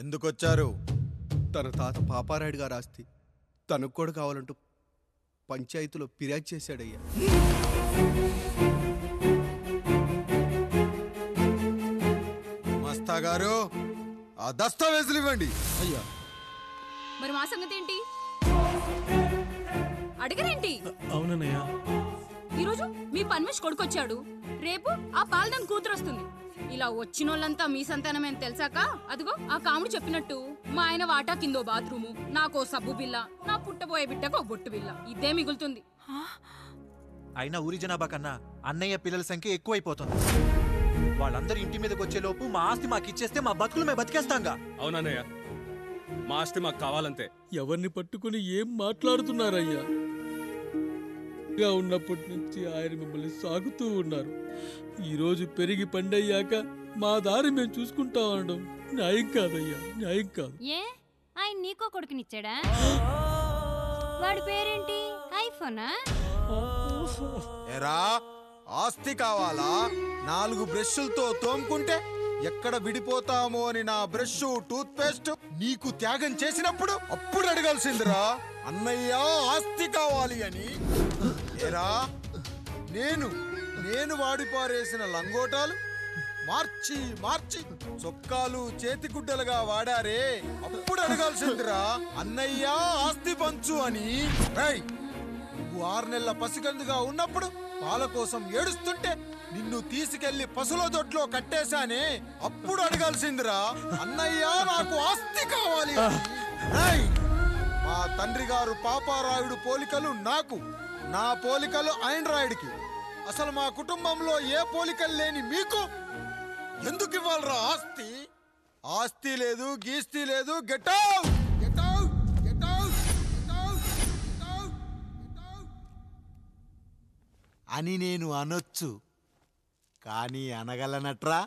ఎందుకొచ్చారు? తన తాత పాపారాయుడు గారు ఆస్తి తనకు కూడా కావాలంటూ పంచాయతీలో ఫిర్యాదు చేశాడయ్యా. మస్తా గారు, ఆ దస్తావేజులు ఇవ్వండి. అయ్యా, మరి మా సంగతి ఏంటి? అడగరేంటి? అవునన్నయ్యా, ఈరోజు మీ పన్మేష్ కొడుకొచ్చాడు, రేపు ఆ పాల్దాన్ కూతురు వస్తుంది. ఇలా వచ్చినోళ్ళంతా మీ సంతానమే అని తెలిసాక అదిగో ఆ కాముడు చెప్పినట్టు మా ఆయన వాటా కిందో బాత్రూము, నాకో సబ్బు బిల్ల, నా పుట్టబోయే బిడ్డకో బొట్టు బిల్ల, ఇదే మిగులుతుంది. అయినా ఊరి జనాభా కన్నా అన్నయ్య పిల్లల సంఖ్య ఎక్కువైపోతుంది. వాళ్ళందరూ ఇంటి మీదకి వచ్చే లోపు మా ఆస్తి మాకు ఇచ్చేస్తే మా బతుకులు మేము బతికేస్తాంగా. అవునన్నయ్య, మా ఆస్తి మాకు కావాలంతే. ఎవరిని పట్టుకుని ఏం మాట్లాడుతున్నారయ్యా? ఉన్నప్పటి నుంచి ఆయన మిమ్మల్ని సాగుతూ ఉన్నారు. ఈరోజు పెరిగి పండయ్యాక మా దారి మేము చూసుకుంటా అనడం న్యాయం కాదయ్యా, న్యాయం కాదు. ఏ ఆయన నీకో కొడుకునిచ్చాడా? వాడి పేరేంటి? ఐఫోనా? ఎరా, ఆస్తి కావాలా? 4 బ్రష్లతో తోముకుంటే ఎక్కడ విడిపోతామో అని నా బ్రష్ టూత్ పేస్ట్ నీకు త్యాగం చేసినప్పుడు అప్పుడు అడగాల్సిందిరా, అన్నయ్య ఆస్తి కావాలి అని. ఎరా, నేను వాడిపారేసిన లంగోటాలు మార్చి మార్చి చొక్కాలు చేతిగుడ్డలుగా వాడారే, అప్పుడు అడగాల్సిందిరా, అన్నయ్య ఆస్తి పంచు అని. నువ్వు 6 నెలల పసికందుగా ఉన్నప్పుడు పాల కోసం ఏడుస్తుంటే నిన్ను తీసుకెళ్లి పశువుల దొడ్లో కట్టేశానే, అప్పుడు అడగాల్సిందిరా, అన్నయ్య నాకు ఆస్తి కావాలి. మా తండ్రి గారు పాపారాయుడు పోలికలు నాకు, నా పోలికలు ఆండ్రాయిడ్కి. అసలు మా కుటుంబంలో ఏ పోలికలు లేని మీకు ఎందుకు ఇవ్వాలరా ఆస్తి? ఆస్తి లేదు, గీస్తి లేదు. Get out, get out, get out, get out, get out అని నేను అనొచ్చు, కానీ అనగలనట్రా?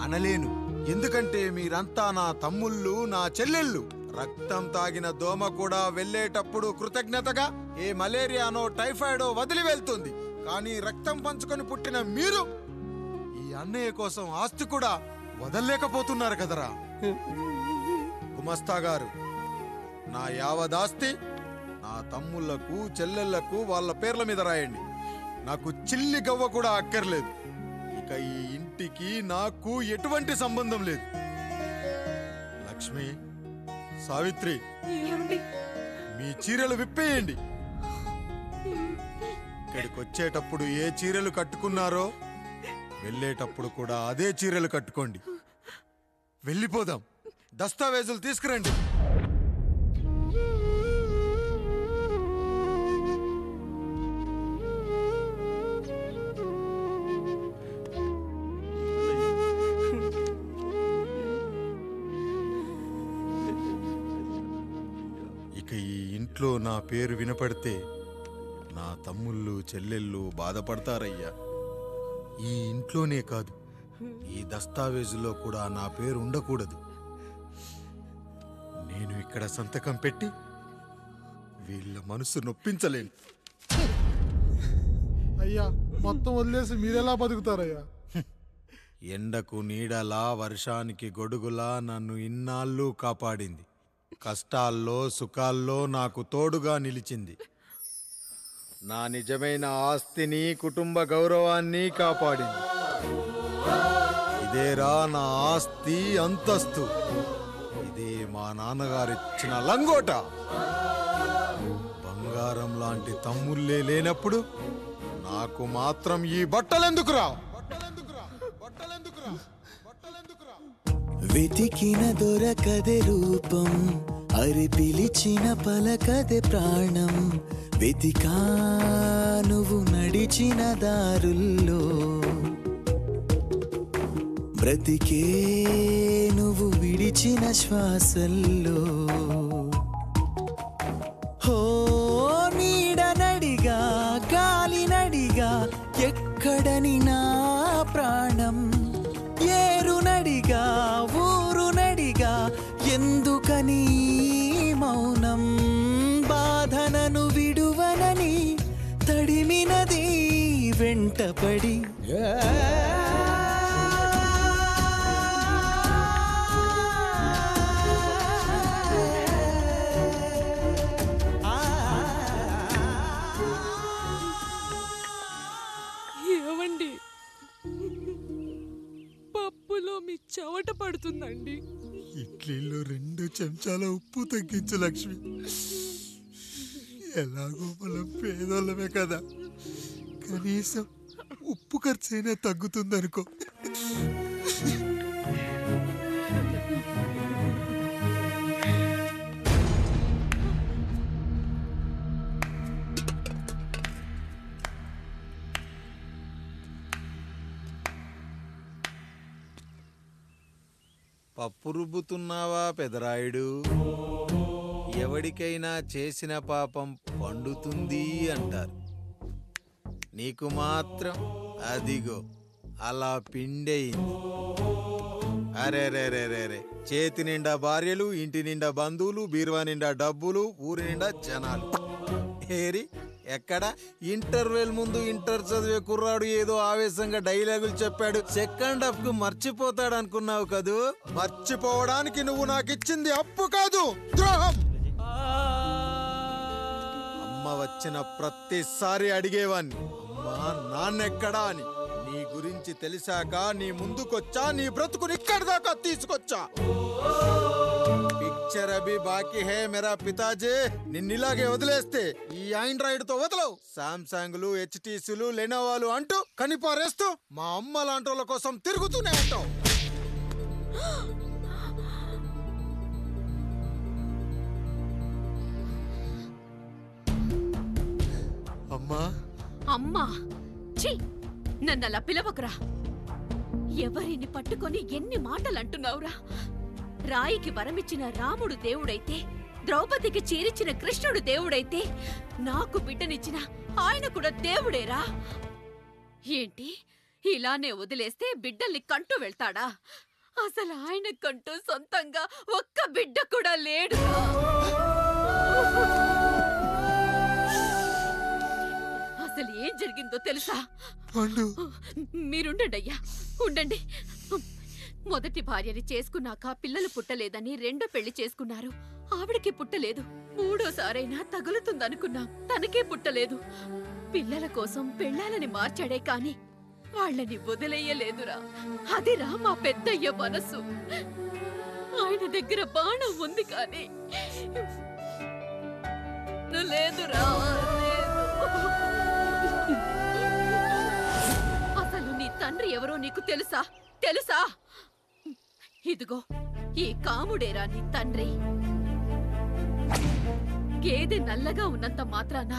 అనలేను. ఎందుకంటే మీరంతా నా తమ్ముళ్ళు, నా చెల్లెళ్ళు. రక్తం తాగిన దోమ కూడా వెళ్ళేటప్పుడు కృతజ్ఞతగా ఏ మలేరియానో టైఫాయిడో వదిలి వెళ్తుంది. కానీ రక్తం పంచుకొని పుట్టిన మీరు ఈ అన్నయ్య కోసం ఆస్తి కూడా వదల్లేకపోతున్నారు కదరా. గుమస్తా గారు, నా యావదాస్తి నా తమ్ముళ్లకు, చెల్లెళ్లకు వాళ్ళ పేర్ల మీద రాయండి. నాకు చిల్లి గవ్వ కూడా అక్కర్లేదు. ఇక ఈ ఇంటికి నాకు ఎటువంటి సంబంధం లేదు. లక్ష్మి, సావిత్రి, మీ చీరలు విప్పేయండి. ఇక్కడికి వచ్చేటప్పుడు ఏ చీరలు కట్టుకున్నారో వెళ్ళేటప్పుడు కూడా అదే చీరలు కట్టుకోండి. వెళ్ళిపోదాం. దస్తావేజులు తీసుకురండి. ఇక ఈ ఇంట్లో నా పేరు వినపడితే నా తమ్ముళ్ళు, చెల్లెళ్ళు బాధపడతారయ్యా. ఈ ఇంట్లోనే కాదు, ఈ దస్తావేజులో కూడా నా పేరు ఉండకూడదు. నేను ఇక్కడ సంతకం పెట్టి వీళ్ళ మనసు నొప్పించలేను. అయ్యా, మొత్తం వదిలేసి మీరెలా బతుకుతారయ్యా? ఎండకు నీడలా, వర్షానికి గొడుగులా నన్ను ఇన్నాళ్ళు కాపాడింది. కష్టాల్లో, సుఖాల్లో నాకు తోడుగా నిలిచింది. నా నిజమైన ఆస్తిని, కుటుంబ గౌరవాన్ని కాపాడింది. ఇదేరా నా ఆస్తి, అంతస్తు. ఇదే మా నాన్నగారిచ్చిన లంగోట. బంగారం లాంటి తమ్ముళ్ళే లేనప్పుడు నాకు మాత్రం ఈ బట్టలెందుకురా? వెతికిన దొరకదే రూపం, అరి పిలిచిన పలకదే ప్రాణం. వెతికా నువ్వు నడిచిన దారుల్లో, బ్రతికే నువ్వు విడిచిన శ్వాసల్లో. హో నీడనడిగా, గాలినడిగా, ఎక్కడని నా ప్రాణం. ఏరునడిగా, ఊరునడిగా, ఎందుకని మౌనం. బాధనను విడువనని తడిమినది వెంటపడి. మీ చెవట పడుతుందండి. ఇడ్లీలో 2 చెంచాల ఉప్పు తగ్గించు లక్ష్మి. ఎలాగో మనం పేదోళ్ళమే కదా, కనీసం ఉప్పు ఖర్చైనా తగ్గుతుందనుకో. పప్పు రుబ్బుతున్నావా పెదరాయుడు? ఎవడికైనా చేసిన పాపం పండుతుంది అంటారు, నీకు మాత్రం అదిగో అలా పిండయింది. అరే రే రే రే రే, చేతి నిండా భార్యలు, ఇంటి నిండా బంధువులు, బీరువా నిండా డబ్బులు, ఊరి నిండా జనాలు. ఏరి ఎక్కడ ఇంటర్వెల్ ముందు ఇంటర్ చదివే కుర్రాడు ఏదో ఆవేశంగా డైలాగులు చెప్పాడు, సెకండ్ హాఫ్ కు మర్చిపోతాడు అనుకున్నావు కదూ? మర్చిపోవడానికి నువ్వు నాకు ఇచ్చింది అప్పు కాదు, ద్రోహం. అమ్మ వచ్చిన ప్రతిసారి అడిగేవాన్ని, అమ్మా నాన్నెక్కడా అని. నీ గురించి తెలిసాక నీ ముందుకొచ్చా, నీ బ్రతుకుని ఇక్కడ దాకా తీసుకొచ్చా. పిక్చర్ అభి బాకీ హే మేరా పితాజీ. నిన్నిలాగే వదిలేస్తే ఈ ఆండ్రాయిడ్ తో వదలవు. సామ్సంగ్లు, హెచ్టీసీలు, లెనోవాలు అంటూ కనిపారేస్తూ మా అమ్మ లాంటి వాళ్ళ కోసం తిరుగుతూనే ఉంటావు. అమ్మా అమ్మా, ఛీ, నన్నలా పిలవకురా. ఎవరిని పట్టుకొని ఎన్ని మాటలు అంటున్నావురా? రాయికి వరమిచ్చిన రాముడు దేవుడైతే, ద్రౌపదికి చీరిచ్చిన కృష్ణుడు దేవుడైతే, నాకు బిడ్డనిచ్చిన ఆయన కూడా దేవుడేరా. ఏంటి, ఇలానే వదిలేస్తే బిడ్డల్ని కంటూ వెళ్తాడా? అసలు ఆయన కంటూ సొంతంగా ఒక్క బిడ్డ కూడా లేడురా. అసలు ఏం జరిగిందో తెలుసా? మీరుండండి, ఉండండి. మొదటి భార్యని చేసుకున్నాక పిల్లలు పుట్టలేదని రెండో పెళ్లి చేసుకున్నారు. ఆవిడకి పుట్టలేదు. మూడోసారైనా తగులుతుందనుకున్నాం, తనకే పుట్టలేదు. పిల్లల కోసం పెళ్ళాలని మార్చాడే కాని వాళ్ళని వదిలేయలేదురా. అదిరా మా పెద్దయ్య మనసు. ఆయన దగ్గర బాణం ఉంది కానీ లేదురా. అసలు నీ తండ్రి ఎవరో నీకు తెలుసా? తెలుసా? ఇదిగో ఈ కాముడేరా నీ తండ్రి. గేదె నల్లగా ఉన్నంత మాత్రాన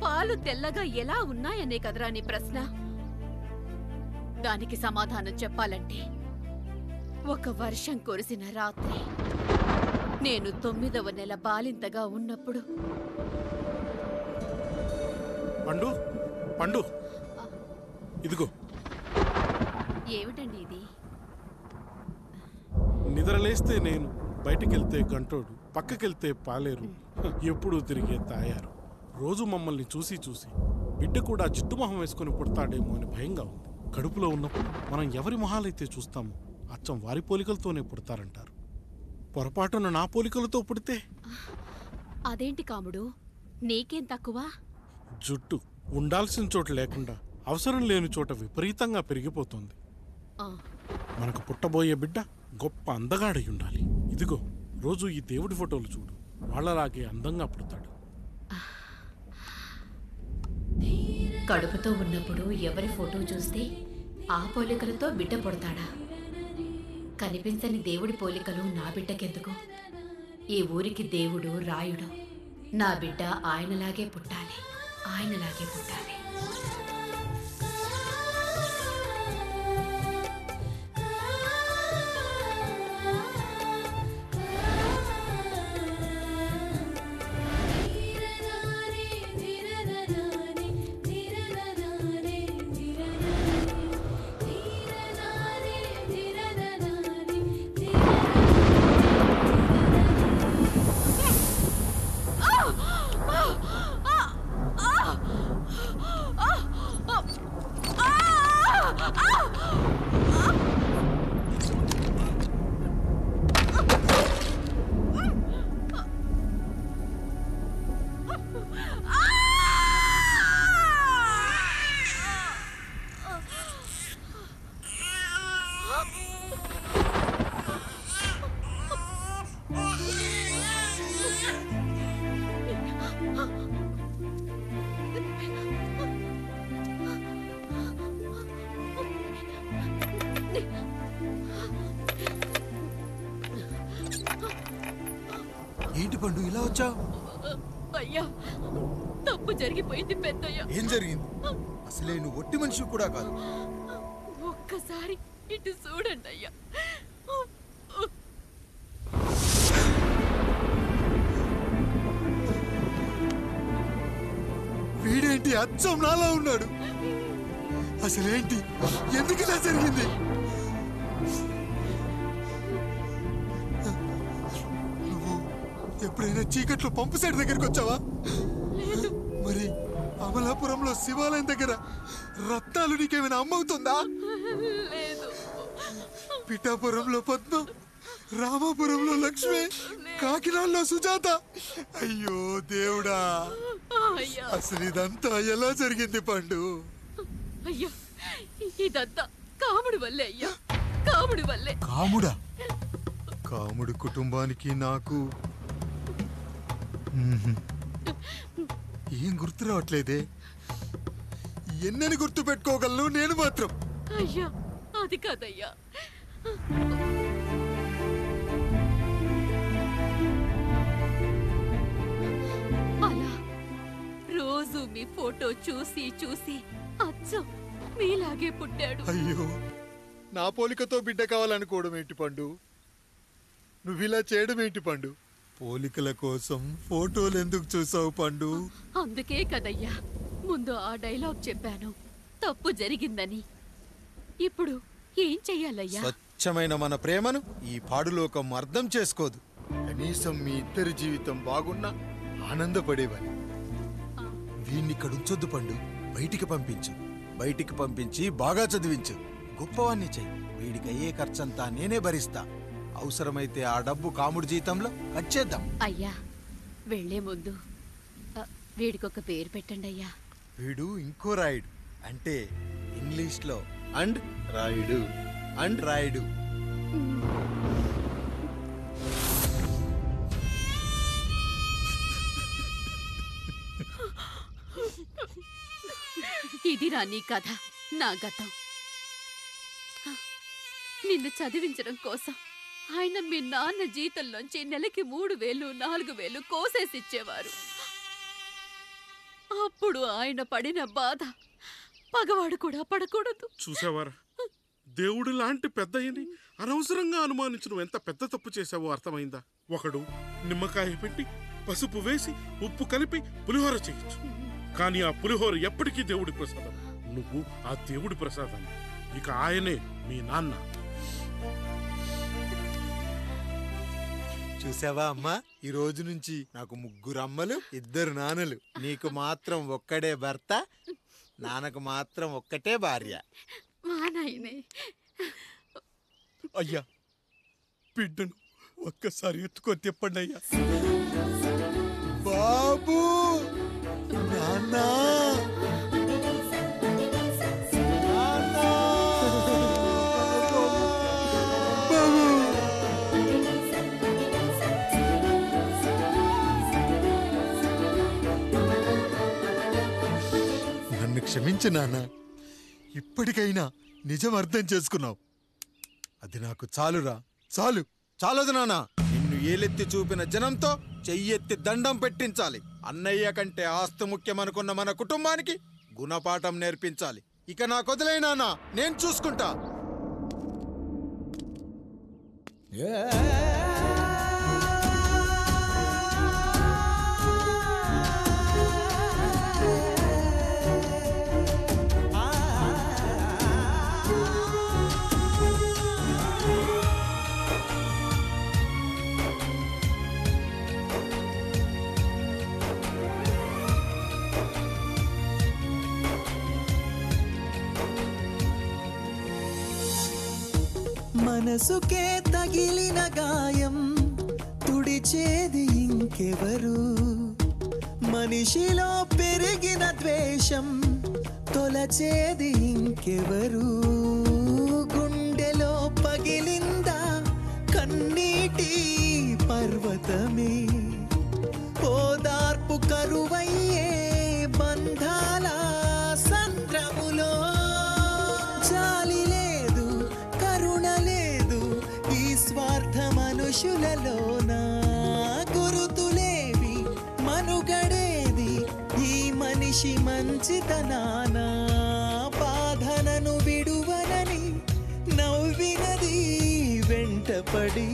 పాలు తెల్లగా ఎలా ఉన్నాయనే కదరా నీ ప్రశ్న. దానికి సమాధానం చెప్పాలంటే, ఒక వర్షం కురిసిన రాత్రి నేను 9వ నెల బాలింతగా ఉన్నప్పుడు. పండు పండు, ఇదిగో. ఏమిటండి ఇది? నిద్రలేస్తే నేను, బయటకెళ్తే గంటోడు, పక్కకెళ్తే పాలేరు, ఎప్పుడూ తిరిగే తాయారు. రోజు మమ్మల్ని చూసి చూసి బిడ్డ కూడా జిడ్డు మొహం వేసుకుని పుడతాడేమో అని భయంగా ఉంది. కడుపులో ఉన్నప్పుడు మనం ఎవరి మొహాలైతే చూస్తామో అచ్చం వారి పోలికలతోనే పుడతారంటారు. పొరపాటున నా పోలికలతో పుడితే? అదేంటి కాముడు, నీకేం తక్కువ? జుట్టు ఉండాల్సిన చోట లేకుండా అవసరం లేని చోట విపరీతంగా పెరిగిపోతుంది. మనకు పుట్టబోయే బిడ్డ గొప్ప అందగాడై ఉండాలి. ఇదిగో రోజు ఈ దేవుడి ఫోటోలు చూడు, వాళ్ళలాగే అందంగా పుడతాడు. కడుపుతో ఉన్నప్పుడు ఎవరి ఫోటో చూస్తే ఆ పోలికలతో బిడ్డ పుడతాడా? కనిపించని దేవుడి పోలికలు నా బిడ్డకెందుకు? ఈ ఊరికి దేవుడు రాయుడు. నా బిడ్డ ఆయనలాగే పుట్టాలి, ఆయనలాగే పుట్టాలి. పండు ఇలా వచ్చావు? అయ్యా, తప్పు జరిగిపోయింది పెద్దయ్యా. ఏం జరిగింది? అసలే నువ్వు ఒట్టి మనిషి కూడా కాదు. ఒక్కసారి ఇటు చూడండి అయ్యా. వీడేంటి అచ్చం నాలా ఉన్నాడు? అసలేంటి, ఎందుకు ఇలా జరిగింది? నువ్వు ఎప్పుడైనా చీకట్లో పంపు సైడ్ దగ్గరికి వచ్చావా? మరి అమలాపురంలో శివాలయం దగ్గర రత్నాలు నీకేమైనా అమ్మవుతుందా? పిఠాపురంలో పద్మ, రామాపురంలో లక్ష్మి, కాకినాడలో సుజాత. అయ్యో దేవుడా, అసలు ఇదంతా ఎలా జరిగింది పండు? అయ్యా, ఇదంతా కాముడి వల్లే అయ్యా, కాముడి వల్లే. కాముడా? కాముడు కుటుంబానికి నాకు ఏం గుర్తు రావట్లేదే. ఎన్నని గుర్తు పెట్టుకోగలను నేను మాత్రం? అయ్యా, అది కాదయ్యా. అలా రోజు మీ ఫోటో చూసి చూసి అచ్చం మీలాగే పుట్టాడు. అయ్యో, నా పోలికతో బిడ్డ కావాలనుకోవడం ఏంటి పండు? నువ్విలా చేయడం ఏంటి పండు? పోలికల కోసం ఫోటోలు ఎందుకు చూసావు పండు? అందుకే కదయ్యా ముందు ఆ డైలాగ్ చెప్పాను, తప్పు జరిగిందని. ఇప్పుడు ఏం చెయ్యాలయ్యా? స్వచ్ఛమైన మన ప్రేమను ఈ పాడులోకం అర్థం చేసుకోదు. కనీసం మీ ఇద్దరి జీవితం బాగున్నా ఆనందపడేవాని. వీణ్ణి ఇక్కడ ఉంచొద్దు పండు, బయటికి పంపించు. బయటికి పంపించి బాగా చదివించు, గొప్పవాణ్ణి చెయ్యి. వీడికి అయ్యే ఖర్చంతా నేనే భరిస్తా. అవసరమైతే ఆ డబ్బు కాముడి జీతంలో కచ్చేద్దాం. అయ్యా, వెళ్లే ముందు వీడికొక పేరు పెట్టండి అయ్యా. వీడు ఇంకో రాయుడు, అంటే ఇంగ్లీష్ లో అండ్ రాయుడు, అండ్ రాయుడు. ఇదిరా నీ కథ, నా గతం. నిన్ను చదివించడం కోసం ఆయన మీ నాన్న జీతంలోంచి నెలకి 3,000, 4,000 కోసేసిచ్చేవారు. అప్పుడు ఆయన పడిన బాధ పగవాడు కూడా పడకూడదు. చూసావారా, దేవుడు లాంటి పెద్దయ్యని అనవసరంగా అనుమానించడం ఎంత పెద్ద తప్పు చేశావో అర్థమైందా? ఒకడు నిమ్మకాయ పెట్టి పసుపు వేసి ఉప్పు కలిపి పులిహోర చేయొచ్చు, కానీ ఆ పులిహోర ఎప్పటికీ దేవుడి ప్రసాదం. నువ్వు ఆ దేవుడి ప్రసాదం. ఇక ఆయనే మీ నాన్న. చూసావా అమ్మా, ఈ రోజు నుంచి నాకు 3 అమ్మలు, 2 నాన్నలు. నీకు మాత్రం ఒక్కడే భర్త, నాన్నకు మాత్రం ఒక్కటే భార్య. మా నాయనే. అయ్యా, బిడ్డను ఒక్కసారి ఎత్తుకొని తిప్పండి అయ్యా. బాబు, నాన్నా, నన్ను క్షమించు నాన్న. ఇప్పటికైనా నిజం అర్థం చేసుకున్నావు. అది నాకు చాలురా, చాలు. చాలదు నాన్న, నిన్ను ఏలెత్తి చూపిన జనంతో చెయ్యెత్తి దండం పెట్టించాలి. అన్నయ్య కంటే ఆస్తు ముఖ్యమనుకున్న మన కుటుంబానికి గుణపాఠం నేర్పించాలి. ఇక నాకు వదిలేనానా, నేను చూసుకుంటా. మనసుకే తగిలిన గాయం తుడిచేది ఇంకెవరు? మనిషిలో పెరిగిన ద్వేషం తొలచేది ఇంకెవరు? గుండెలో పగిలిందా కన్నీటి పర్వతమే? ఓదార్పు కరువయ్యే బంధాల సంద్రములో జాలి లేదు, కరుణ లేదు ఈ స్వార్థ మనుషులలోనా? గురుతులే మనిషి మంచితనాన బాధనను విడువనని నవ్వినది వెంటపడి.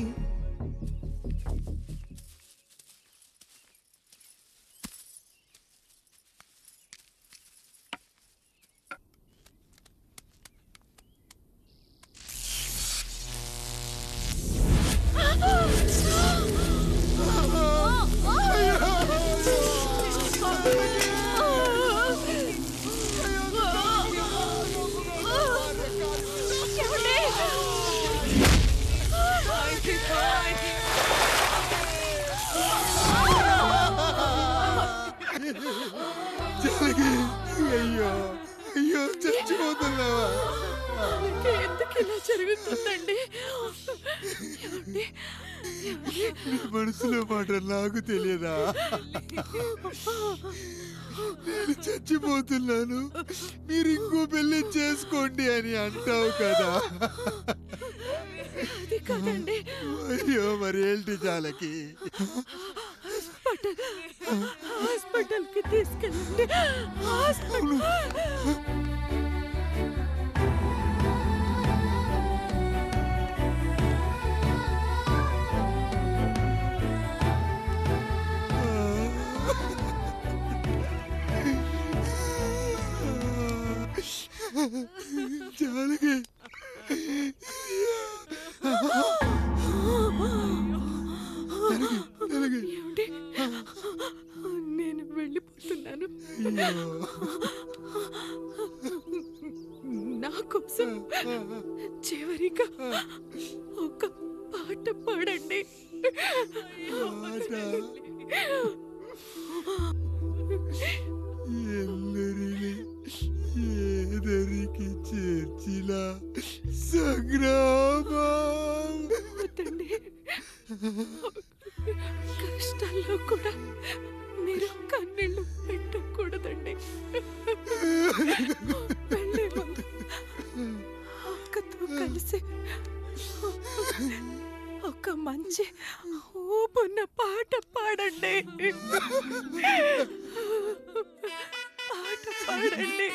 అయ్యో అయ్యో చచ్చిపోతున్నావా? ఎందుకు ఇలా జరుగుతుందండి? నీ మనసులో మాట నాకు తెలియదా? నేను చచ్చిపోతున్నాను, మీరు ఇంకో పెళ్లి చేసుకోండి అని అంటావు కదా. అది కాదండి. అయ్యో మరి ఏంటి జానకి? హాస్పిటల్కి తీసుకెళ్ళండి. జానకి నేను వెళ్ళిపోతున్నాను. నా కోసం చివరిగా ఒక పాట పాడండి. ఎల్లరిని ఏదరికి చేర్చిన సంగ్రామం. కష్టాల్లో కూడా మీరు కన్నీళ్ళు పెట్టకూడదండి. వెళ్ళే ముందు అక్కతో కలిసి ఒక మంచి ఊపున్న పాట పాడండి. పాట పాడండి.